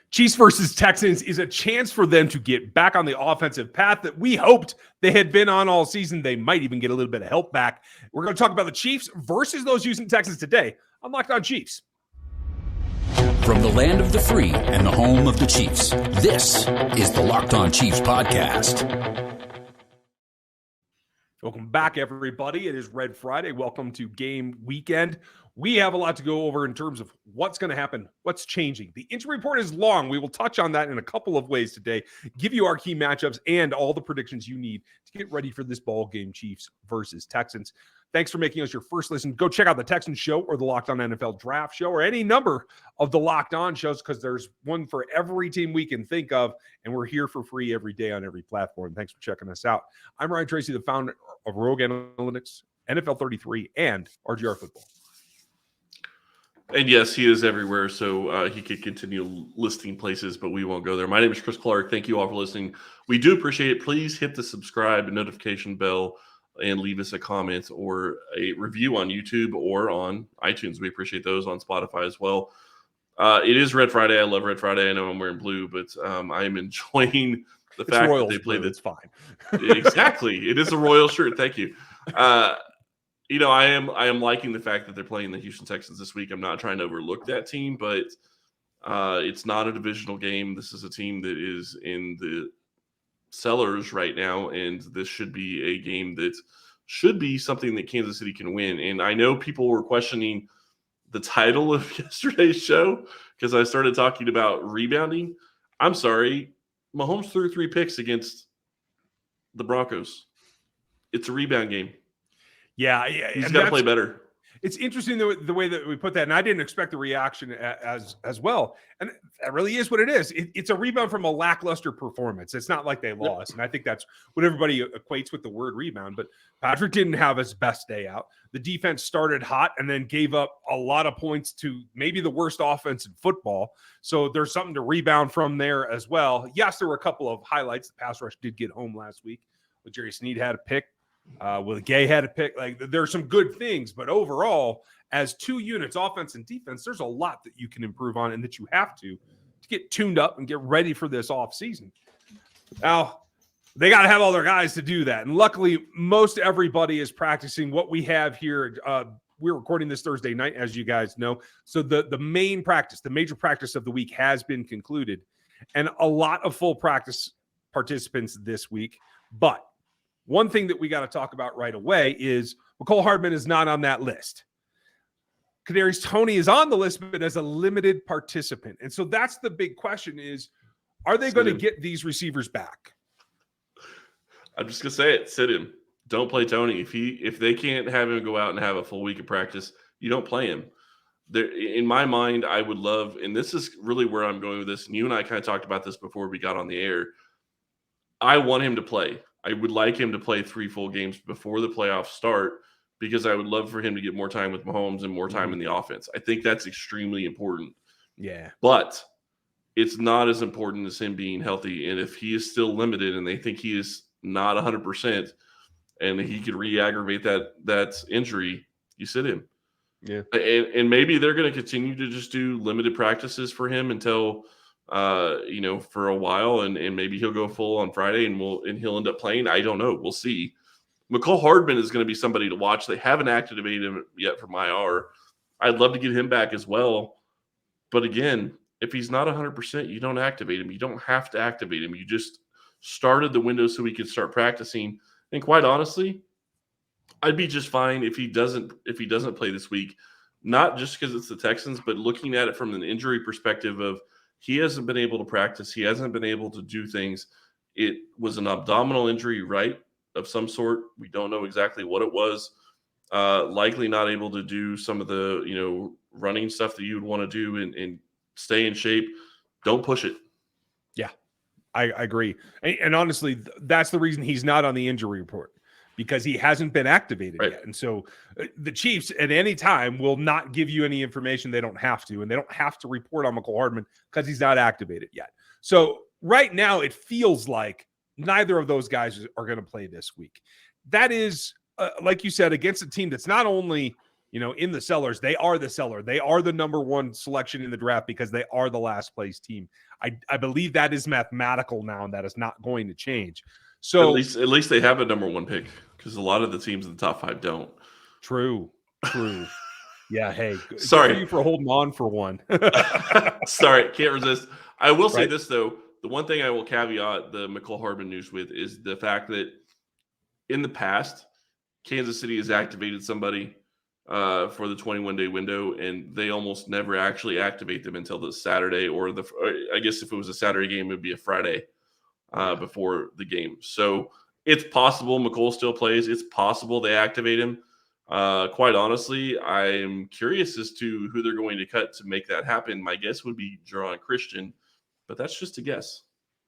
Chiefs versus Texans is a chance for them to get back on the offensive path that we hoped they had been on all season. They might even get a little bit of help back. We're going to talk about the Chiefs versus those Houston Texans today on Locked On Chiefs. From the land of the free and the home of the Chiefs, this is the Locked On Chiefs podcast. Welcome back, everybody. It is Red Friday. Welcome to game weekend. We have a lot to go over in terms of what's going to happen, what's changing. The injury report is long. We will touch on that in a couple of ways today, give you our key matchups and all the predictions you need to get ready for this ball game, Chiefs versus Texans. Thanks for making us your first listen. Go check out the Texans show or the Locked On NFL Draft show or any number of the Locked On shows because there's one for every team we can think of, and we're here for free every day on every platform. Thanks for checking us out. I'm Ryan Tracy, the founder of Rogue Analytics, NFL 33, and RGR Football. And yes, he is everywhere, so he could continue listing places, but we won't go there. My name is Chris Clark. Thank you all for listening. We do appreciate it. Please hit the subscribe and notification bell and leave us a comment or a review on YouTube or on iTunes. We appreciate those on Spotify as well. It is Red Friday. I love Red Friday. I know I'm wearing blue, but I am enjoying the fact that they play It's fine. Exactly. It is a Royal shirt. Thank you. I am liking the fact that they're playing the Houston Texans this week. I'm not trying to overlook that team, but it's not a divisional game. This is a team that is in the sellers right now, and this should be a game that should be something that Kansas City can win. And I know people were questioning the title of yesterday's show because I started talking about rebounding. I'm sorry. Mahomes threw 3 picks against the Broncos. It's a rebound game. Yeah. He's got to play better. It's interesting the way that we put that, and I didn't expect the reaction as well. And that really is what it is. It's a rebound from a lackluster performance. It's not like they lost, and I think that's what everybody equates with the word rebound. But Patrick didn't have his best day out. The defense started hot and then gave up a lot of points to maybe the worst offense in football. So there's something to rebound from there as well. Yes, there were a couple of highlights. The pass rush did get home last week. Jerry Sneed had a pick. Will Gay had a pick. Like, there's some good things, but overall, as two units, offense and defense, there's a lot that you can improve on and that you have to get tuned up and get ready for this offseason. Now, they got to have all their guys to do that. And luckily, most everybody is practicing. What we have here, we're recording this Thursday night, as you guys know. So the main practice, the major practice of the week has been concluded. And a lot of full practice participants this week. But one thing that we got to talk about right away is Mecole Hardman is not on that list. Kadarius Toney is on the list, but as a limited participant. And so that's the big question is, are they going to get these receivers back? I'm just going to say it. Sit him. Don't play Toney. If they can't have him go out and have a full week of practice, you don't play him. There, in my mind, I would love, and this is really where I'm going with this, and you and I kind of talked about this before we got on the air. I want him to play. I would like him to play 3 full games before the playoffs start because I would love for him to get more time with Mahomes and more time in the offense. I think that's extremely important. Yeah. But it's not as important as him being healthy. And if he is still limited and they think he is not 100% and he could re-aggravate that injury, you sit him. Yeah. And maybe they're going to continue to just do limited practices for him until – for a while, and maybe he'll go full on Friday and he'll end up playing. I don't know. We'll see. Mecole Hardman is going to be somebody to watch. They haven't activated him yet from IR. I'd love to get him back as well. But again, if he's not 100%, you don't activate him. You don't have to activate him. You just started the window so he could start practicing. And quite honestly, I'd be just fine if he doesn't play this week, not just because it's the Texans, but looking at it from an injury perspective of he hasn't been able to practice. He hasn't been able to do things. It was an abdominal injury, right, of some sort. We don't know exactly what it was. Likely not able to do some of the, running stuff that you would want to do and stay in shape. Don't push it. Yeah, I agree. And honestly, that's the reason he's not on the injury report, because he hasn't been activated yet. And so the Chiefs at any time will not give you any information they don't have to, and they don't have to report on Mecole Hardman because he's not activated yet. So right now it feels like neither of those guys are going to play this week. That is, like you said, against a team that's not only, in the sellers. They are the seller. They are the number one selection in the draft because they are the last place team. I believe that is mathematical now, and that is not going to change. So at least they have a number one pick, because a lot of the teams in the top 5 don't. True. Yeah, hey, sorry, good for you for holding on for one. Sorry, can't resist. I will say Right? this though: the one thing I will caveat the Mecole Hardman news with is the fact that in the past, Kansas City has activated somebody for the 21-day window, and they almost never actually activate them until the Saturday, or I guess if it was a Saturday game, it would be a Friday before the game. So it's possible Mecole still plays. It's possible they activate him. Quite honestly, I'm curious as to who they're going to cut to make that happen. My guess would be Jerron Christian, but that's just a guess.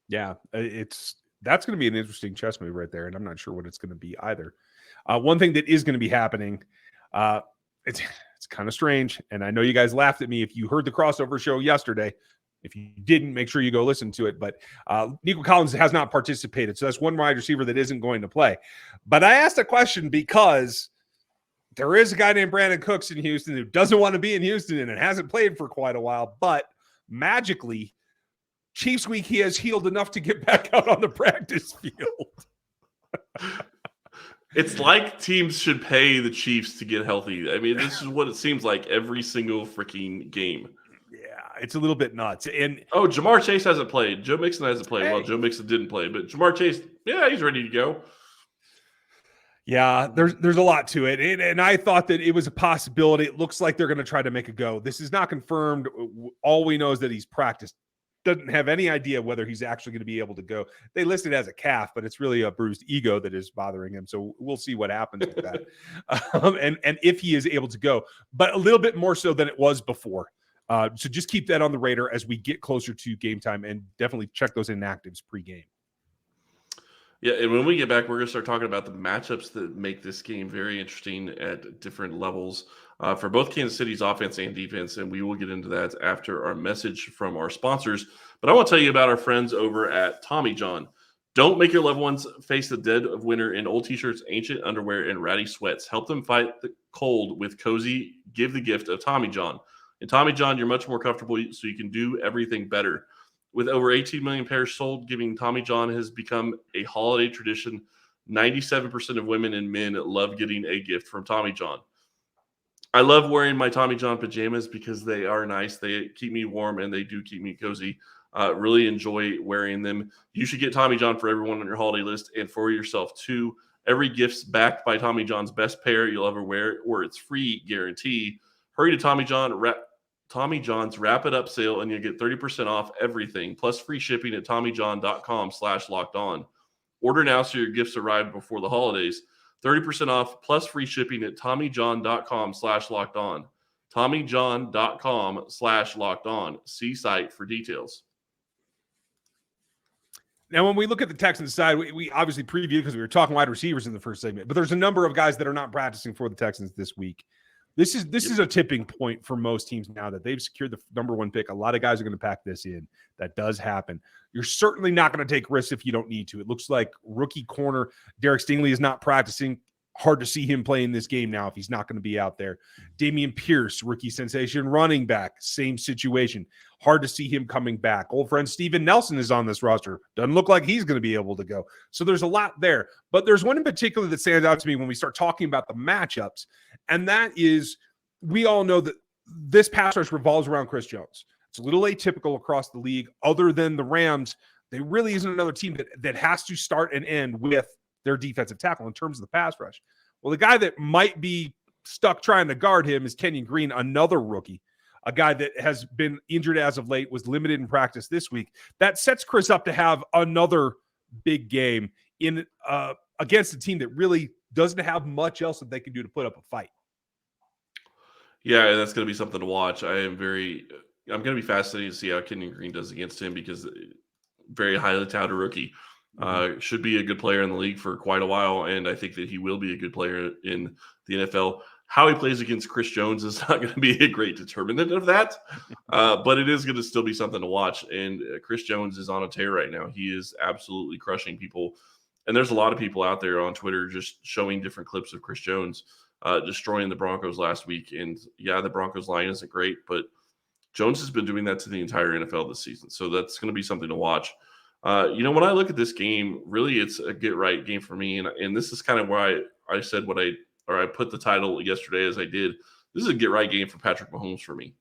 Yeah, that's going to be an interesting chess move right there, and I'm not sure what it's going to be either. One thing that is going to be happening, it's kind of strange, and I know you guys laughed at me if you heard the crossover show yesterday. If you didn't, make sure you go listen to it. But Nico Collins has not participated, so that's one wide receiver that isn't going to play. But I asked a question because there is a guy named Brandon Cooks in Houston who doesn't want to be in Houston and hasn't played for quite a while, but magically, Chiefs week, he has healed enough to get back out on the practice field. It's like teams should pay the Chiefs to get healthy. I mean, this is what it seems like every single freaking game. Yeah, it's a little bit nuts. And Jamar Chase hasn't played. Joe Mixon hasn't played. Well, Joe Mixon didn't play, but Jamar Chase, yeah, he's ready to go. Yeah, there's a lot to it. And I thought that it was a possibility. It looks like they're going to try to make a go. This is not confirmed. All we know is that he's practiced. Doesn't have any idea whether he's actually going to be able to go. They list it as a calf, but it's really a bruised ego that is bothering him. So we'll see what happens with that. And if he is able to go, but a little bit more so than it was before. So just keep that on the radar as we get closer to game time, and definitely check those inactives pregame. Yeah, and when we get back, we're going to start talking about the matchups that make this game very interesting at different levels for both Kansas City's offense and defense, and we will get into that after our message from our sponsors. But I want to tell you about our friends over at Tommy John. Don't make your loved ones face the dead of winter in old T-shirts, ancient underwear, and ratty sweats. Help them fight the cold with cozy Give the Gift of Tommy John. In Tommy John, you're much more comfortable, so you can do everything better. With over 18 million pairs sold, giving Tommy John has become a holiday tradition. 97% of women and men love getting a gift from Tommy John. I love wearing my Tommy John pajamas because they are nice. They keep me warm, and they do keep me cozy. Really enjoy wearing them. You should get Tommy John for everyone on your holiday list and for yourself, too. Every gift's backed by Tommy John's best pair you'll ever wear, or it's free guarantee. Hurry to Tommy John's Wrap It Up sale, and you'll get 30% off everything, plus free shipping at TommyJohn.com/lockedon. Order now so your gifts arrive before the holidays. 30% off plus free shipping at TommyJohn.com/lockedon. TommyJohn.com/lockedon. See site for details. Now, when we look at the Texans side, we obviously previewed because we were talking wide receivers in the first segment, but there's a number of guys that are not practicing for the Texans this week. This is a tipping point for most teams now that they've secured the number one pick. A lot of guys are going to pack this in. That does happen. You're certainly not going to take risks if you don't need to. It looks like rookie corner Derek Stingley is not practicing. Hard to see him playing this game now if he's not going to be out there. Dameon Pierce, rookie sensation running back, same situation. Hard to see him coming back. Old friend Steven Nelson is on this roster. Doesn't look like he's going to be able to go. So there's a lot there. But there's one in particular that stands out to me when we start talking about the matchups, and that is we all know that this pass rush revolves around Chris Jones. It's a little atypical across the league. Other than the Rams, there really isn't another team that has to start and end with their defensive tackle in terms of the pass rush. Well, the guy that might be stuck trying to guard him is Kenyon Green, another rookie, a guy that has been injured as of late, was limited in practice this week. That sets Chris up to have another big game in against a team that really doesn't have much else that they can do to put up a fight. Yeah, that's going to be something to watch. I'm going to be fascinated to see how Kenyon Green does against him, because very highly touted rookie. Should be a good player in the league for quite a while, and I think that he will be a good player in the NFL. How he plays against Chris Jones is not going to be a great determinant of that, but it is going to still be something to watch. And Chris Jones is on a tear right now. He is absolutely crushing people, and there's a lot of people out there on Twitter just showing different clips of Chris Jones. destroying the Broncos last week. And yeah, the Broncos line isn't great, but Jones has been doing that to the entire NFL this season. So that's going to be something to watch. When I look at this game, really it's a get right game for me. And this is kind of why I said I put the title yesterday as I did. This is a get right game for Patrick Mahomes for me.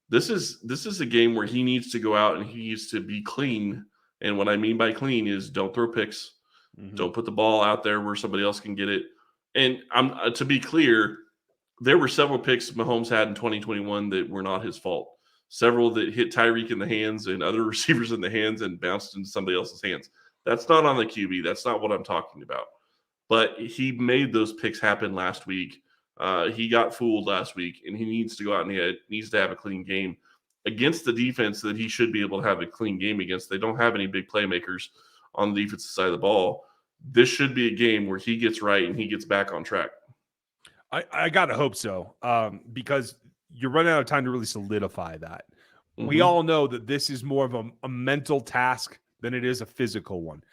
This is a game where he needs to go out and he needs to be clean. And what I mean by clean is don't throw picks. Mm-hmm. Don't put the ball out there where somebody else can get it. And to be clear, there were several picks Mahomes had in 2021 that were not his fault. Several that hit Tyreek in the hands and other receivers in the hands and bounced into somebody else's hands. That's not on the QB. That's not what I'm talking about. But he made those picks happen last week. He got fooled last week, and he needs to go out and he needs to have a clean game against the defense that he should be able to have a clean game against. They don't have any big playmakers on the defensive side of the ball. This should be a game where he gets right and he gets back on track. I got to hope so, because you're running out of time to really solidify that. Mm-hmm. We all know that this is more of a mental task than it is a physical one.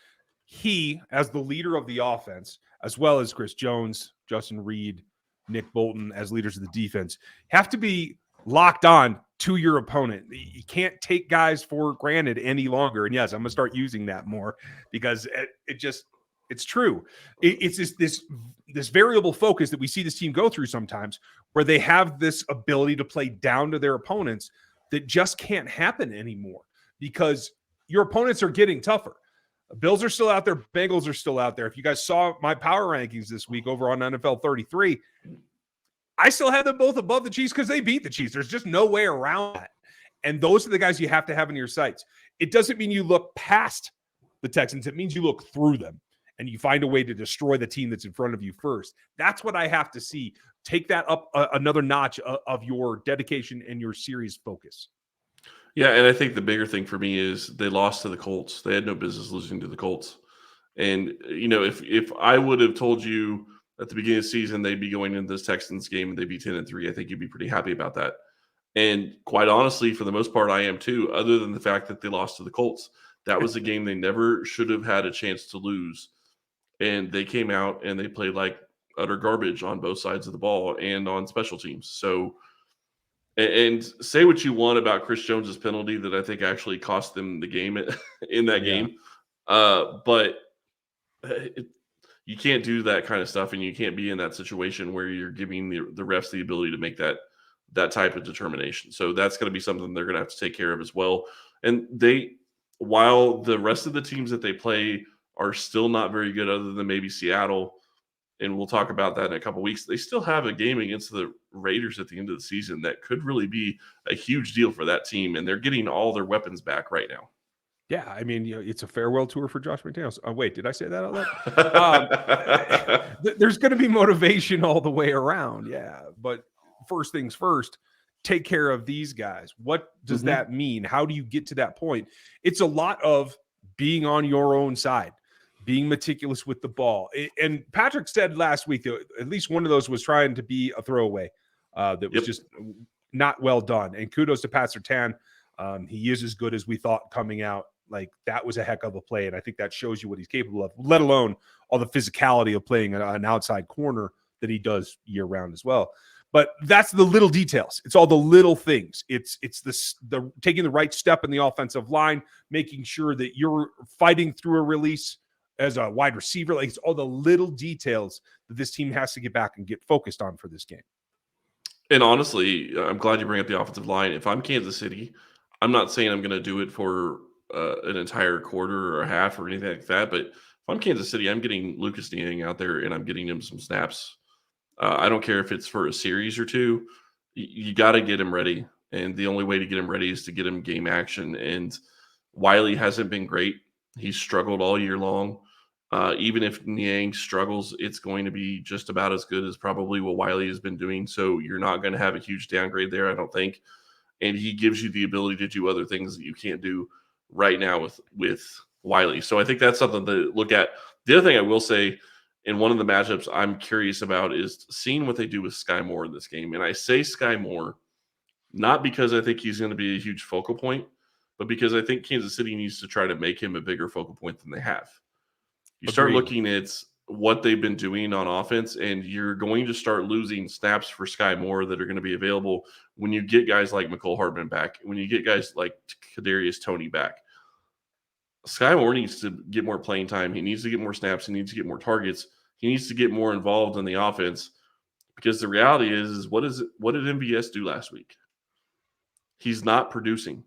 He, as the leader of the offense, as well as Chris Jones, Justin Reed, Nick Bolton as leaders of the defense, have to be locked on to your opponent. You can't take guys for granted any longer. And yes, I'm going to start using that more because it's true. It's this variable focus that we see this team go through sometimes where they have this ability to play down to their opponents that just can't happen anymore because your opponents are getting tougher. Bills are still out there. Bengals are still out there. If you guys saw my power rankings this week over on NFL 33, I still have them both above the Chiefs because they beat the Chiefs. There's just no way around that. And those are the guys you have to have in your sights. It doesn't mean you look past the Texans. It means you look through them and you find a way to destroy the team that's in front of you first. That's what I have to see. Take that up another notch of your dedication and your series focus. Yeah, and I think the bigger thing for me is they lost to the Colts. They had no business losing to the Colts. And, if I would have told you at the beginning of the season they'd be going into this Texans game and they'd be 10-3, I think you'd be pretty happy about that. And quite honestly, for the most part, I am too, other than the fact that they lost to the Colts. That was a game they never should have had a chance to lose. And they came out and they played like utter garbage on both sides of the ball and on special teams. So, and say what you want about Chris Jones's penalty that I think actually cost them the game in that game. But you can't do that kind of stuff, and you can't be in that situation where you're giving the refs the ability to make that type of determination. So that's going to be something they're going to have to take care of as well. And while the rest of the teams that they play are still not very good other than maybe Seattle, and we'll talk about that in a couple of weeks, they still have a game against the Raiders at the end of the season that could really be a huge deal for that team, and they're getting all their weapons back right now. Yeah, I mean, it's a farewell tour for Josh McDaniels. Oh, wait, did I say that out loud? There's going to be motivation all the way around, yeah. But first things first, take care of these guys. What does that mean? How do you get to that point? It's a lot of being on your own side, being meticulous with the ball. And Patrick said last week that at least one of those was trying to be a throwaway that was just not well done. And kudos to Pat Surtain. He is as good as we thought coming out. Like, that was a heck of a play, and I think that shows you what he's capable of, let alone all the physicality of playing an outside corner that he does year-round as well. But that's the little details. It's all the little things. It's the taking the right step in the offensive line, making sure that you're fighting through a release as a wide receiver. Like, it's all the little details that this team has to get back and get focused on for this game. And honestly, I'm glad you bring up the offensive line. If I'm Kansas City, I'm not saying I'm going to do it for an entire quarter or a half or anything like that. But if I'm Kansas City, I'm getting Lucas Niang out there and I'm getting him some snaps. I don't care if it's for a series or two. You got to get him ready. And the only way to get him ready is to get him game action. And Wiley hasn't been great. He's struggled all year long. Even if Niang struggles, it's going to be just about as good as probably what Wiley has been doing. So you're not going to have a huge downgrade there, I don't think. And he gives you the ability to do other things that you can't do right now with Wiley. So I think that's something to look at. The other thing I will say, in one of the matchups I'm curious about, is seeing what they do with Sky Moore in this game. And I say Sky Moore not because I think he's going to be a huge focal point, but because I think Kansas City needs to try to make him a bigger focal point than they have. You start looking at what they've been doing on offense, and you're going to start losing snaps for Sky Moore that are going to be available when you get guys like Mecole Hardman back, when you get guys like Kadarius Toney back. Sky Moore needs to get more playing time. He needs to get more snaps. He needs to get more targets. He needs to get more involved in the offense, because the reality is what did MVS do last week? He's not producing.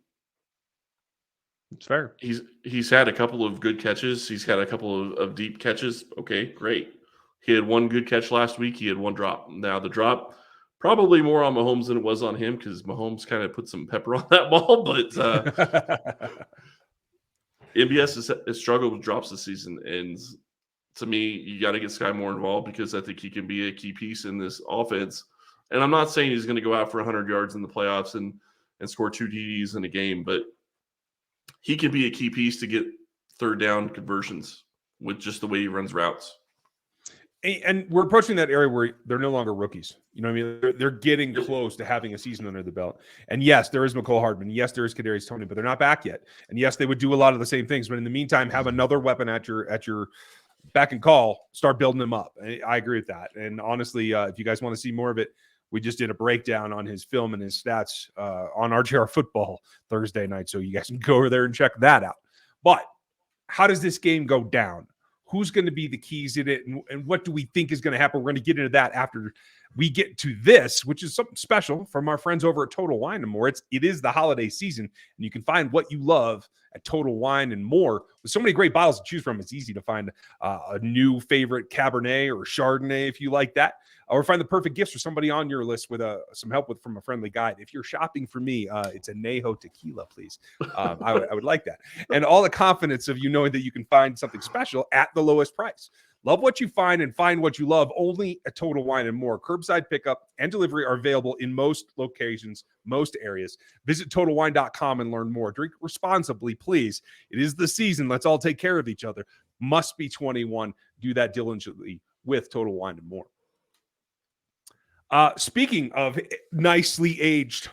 It's fair. He's had a couple of good catches. He's had a couple of deep catches. Okay, great. He had one good catch last week. He had one drop. Now the drop probably more on Mahomes than it was on him, because Mahomes kind of put some pepper on that ball. But MVS has struggled with drops this season, and to me, you got to get Sky Moore involved, because I think he can be a key piece in this offense. And I'm not saying he's going to go out for 100 yards in the playoffs and score 2 TDs in a game, but he can be a key piece to get third down conversions with just the way he runs routes. And we're approaching that area where they're no longer rookies. You know what I mean? They're getting close to having a season under the belt. And yes, there is Mecole Hardman. Yes, there is Kadarius Toney, but they're not back yet. And yes, they would do a lot of the same things. But in the meantime, have another weapon at your back and call, start building them up. I agree with that. And honestly, if you guys want to see more of it, we just did a breakdown on his film and his stats on RJR Football Thursday night. So you guys can go over there and check that out. But how does this game go down? Who's going to be the keys in it? And what do we think is going to happen? We're going to get into that after we get to this, which is something special from our friends over at Total Wine and More. It is the holiday season, and you can find what you love at Total Wine and More. With so many great bottles to choose from, it's easy to find a new favorite Cabernet or Chardonnay if you like that, or find the perfect gifts for somebody on your list with some help from a friendly guide. If you're shopping for me, it's a Nejo tequila, please. I would like that. And all the confidence of you knowing that you can find something special at the lowest price. Love what you find and find what you love only at Total Wine and More. Curbside pickup and delivery are available in most locations, most areas. Visit TotalWine.com and learn more. Drink responsibly, please. It is the season. Let's all take care of each other. Must be 21. Do that diligently with Total Wine and More. Speaking of nicely aged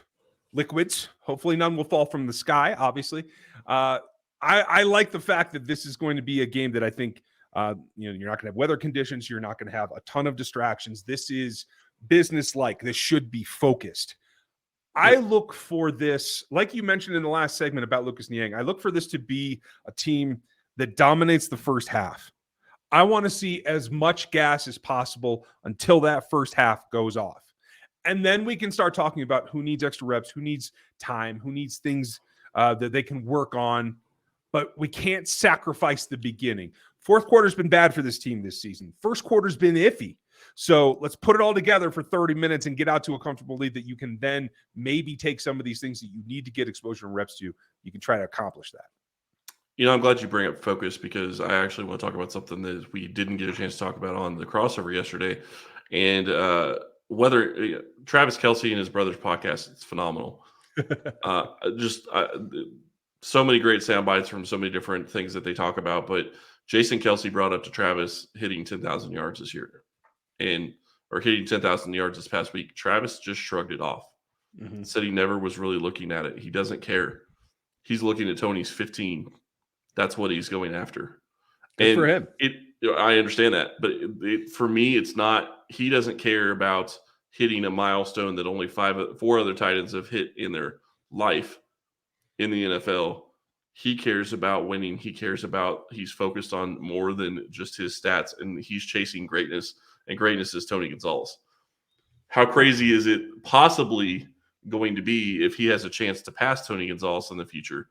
liquids, hopefully none will fall from the sky, obviously. I like the fact that this is going to be a game that I think you're not going to have weather conditions. You're not going to have a ton of distractions. This is business-like. This should be focused. I look for this, like you mentioned in the last segment about Lucas Niang, I look for this to be a team that dominates the first half. I want to see as much gas as possible until that first half goes off. And then we can start talking about who needs extra reps, who needs time, who needs things that they can work on. But we can't sacrifice the beginning. Fourth quarter's been bad for this team this season. First quarter's been iffy. So let's put it all together for 30 minutes and get out to a comfortable lead that you can then maybe take some of these things that you need to get exposure and reps to. You can try to accomplish that. You know, I'm glad you bring up focus, because I actually want to talk about something that we didn't get a chance to talk about on the crossover yesterday. And whether Travis Kelce and his brother's podcast, it's phenomenal. So many great sound bites from so many different things that they talk about. But Jason Kelce brought up to Travis hitting 10,000 yards this year or hitting 10,000 yards this past week. Travis just shrugged it off. Mm-hmm. Said he never was really looking at it. He doesn't care. He's looking at Toney's 15. That's what he's going after. Good for him. I understand that. But for me, it's not – he doesn't care about hitting a milestone that only 4 other tight ends have hit in their life in the NFL. He cares about winning. He cares about – he's focused on more than just his stats, and he's chasing greatness, and greatness is Tony Gonzalez. How crazy is it possibly going to be if he has a chance to pass Tony Gonzalez in the future,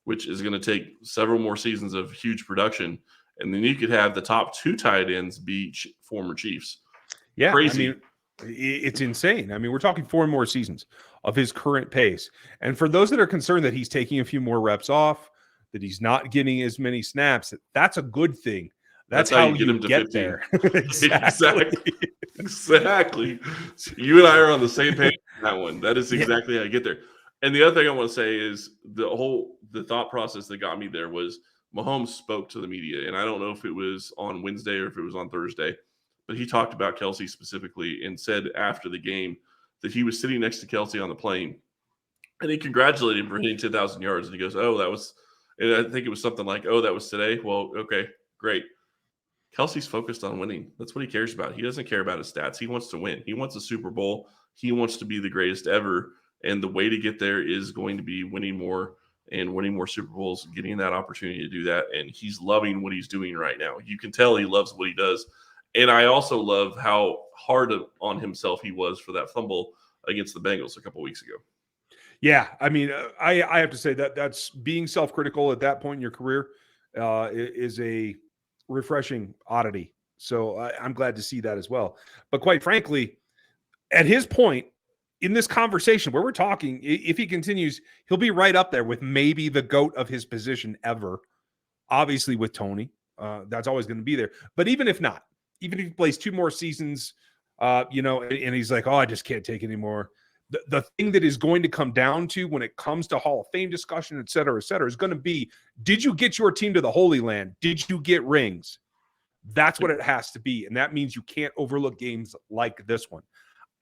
which is going to take several more seasons of huge production, and then you could have the top 2 tight ends be former Chiefs. Yeah, crazy. I mean, it's insane. I mean, we're talking 4 more seasons of his current pace. And for those that are concerned that he's taking a few more reps off, that he's not getting as many snaps, that's a good thing. That's how you get there. Exactly. You and I are on the same page on that one. That is exactly how you get there. And the other thing I want to say is the thought process that got me there was Mahomes spoke to the media, and I don't know if it was on Wednesday or if it was on Thursday, but he talked about Kelce specifically and said after the game that he was sitting next to Kelce on the plane, and he congratulated him for hitting 10,000 yards. And he goes, "Oh, that was," and I think it was something like, "Oh, that was today." Well, okay, great. Kelce's focused on winning. That's what he cares about. He doesn't care about his stats. He wants to win. He wants a Super Bowl. He wants to be the greatest ever. And the way to get there is going to be winning more and winning more Super Bowls, getting that opportunity to do that. And he's loving what he's doing right now. You can tell he loves what he does. And I also love how hard on himself he was for that fumble against the Bengals a couple weeks ago. Yeah, I mean, I have to say that's being self-critical at that point in your career is a refreshing oddity. So I'm glad to see that as well. But quite frankly, at his point in this conversation where we're talking, if he continues, he'll be right up there with maybe the GOAT of his position ever. Obviously with Toney, that's always going to be there. But even if not, even if he plays 2 more seasons, and he's like, oh, I just can't take anymore. The thing that is going to come down to when it comes to Hall of Fame discussion, et cetera, is going to be, did you get your team to the Holy Land? Did you get rings? That's what it has to be. And that means you can't overlook games like this one.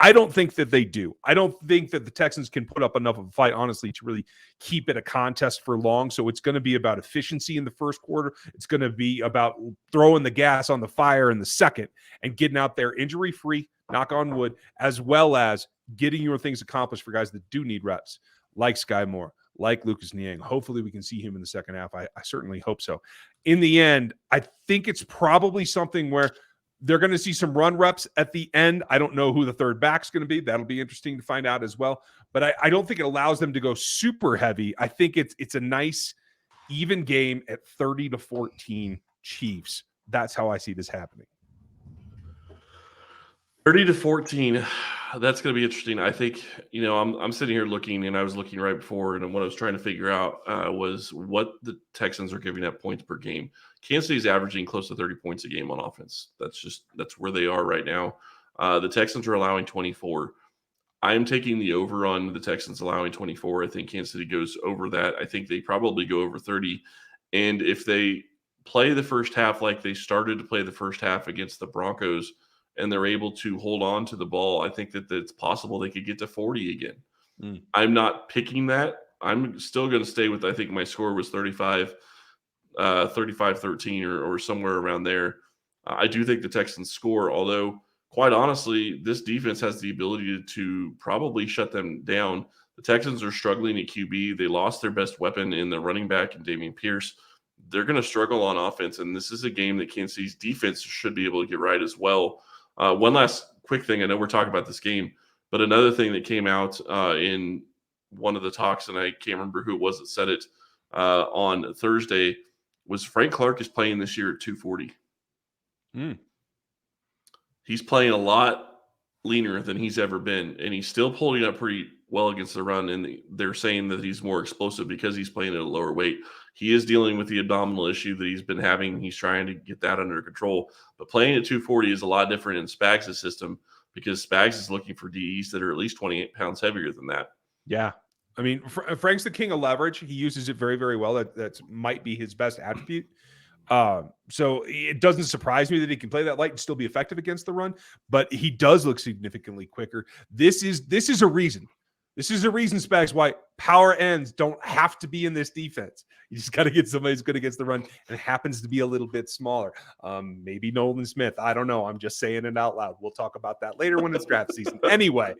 I don't think that they do. I don't think that the Texans can put up enough of a fight, honestly, to really keep it a contest for long. So it's going to be about efficiency in the first quarter. It's going to be about throwing the gas on the fire in the second and getting out there injury-free, knock on wood, as well as getting your things accomplished for guys that do need reps, like Sky Moore, like Lucas Niang. Hopefully we can see him in the second half. I certainly hope so. In the end, I think it's probably something where they're going to see some run reps at the end. I don't know who the third back's going to be. That'll be interesting to find out as well. But I don't think it allows them to go super heavy. I think it's a nice, even game at 30-14 Chiefs. That's how I see this happening. 30-14. That's going to be interesting. I think, I'm sitting here looking, and I was looking right before, and what I was trying to figure out was what the Texans are giving up points per game. Kansas City's averaging close to 30 points a game on offense. That's where they are right now. The Texans are allowing 24. I'm taking the over on the Texans allowing 24. I think Kansas City goes over that. I think they probably go over 30. And if they play the first half like they started to play the first half against the Broncos, and they're able to hold on to the ball, I think that it's possible they could get to 40 again. I'm not picking that. I'm still going to stay with, I think my score was 35-13 or somewhere around there. I do think the Texans score, although quite honestly, this defense has the ability to probably shut them down. The Texans are struggling at QB. They lost their best weapon in the running back and Dameon Pierce. They're going to struggle on offense, and this is a game that Kansas City's defense should be able to get right as well. One last quick thing. I know we're talking about this game, but another thing that came out in one of the talks, and I can't remember who it was that said it on Thursday, was Frank Clark is playing this year at 240. He's playing a lot leaner than he's ever been, and he's still pulling up pretty well against the run, and they're saying that he's more explosive because he's playing at a lower weight. He is dealing with the abdominal issue that he's been having. He's trying to get that under control. But playing at 240 is a lot different in Spags' system because Spags is looking for DEs that are at least 28 pounds heavier than that. Yeah. I mean, Frank's the king of leverage. He uses it very, very well. That might be his best attribute. So it doesn't surprise me that he can play that light and still be effective against the run, but he does look significantly quicker. This is a reason. This is a reason, Spags, why power ends don't have to be in this defense. You just got to get somebody who's good against the run and happens to be a little bit smaller. Maybe Nolan Smith. I don't know. I'm just saying it out loud. We'll talk about that later when it's draft season. Anyway,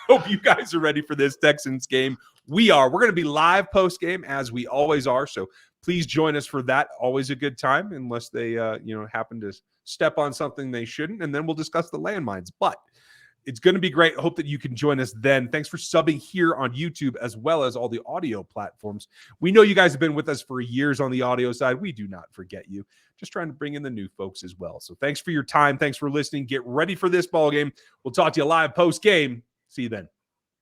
hope you guys are ready for this Texans game. We are. We're going to be live post-game as we always are. So please join us for that. Always a good time unless they, happen to step on something they shouldn't. And then we'll discuss the landmines. But it's going to be great. I hope that you can join us then. Thanks for subbing here on YouTube as well as all the audio platforms. We know you guys have been with us for years on the audio side. We do not forget you. Just trying to bring in the new folks as well. So thanks for your time. Thanks for listening. Get ready for this ball game. We'll talk to you live post-game. See you then.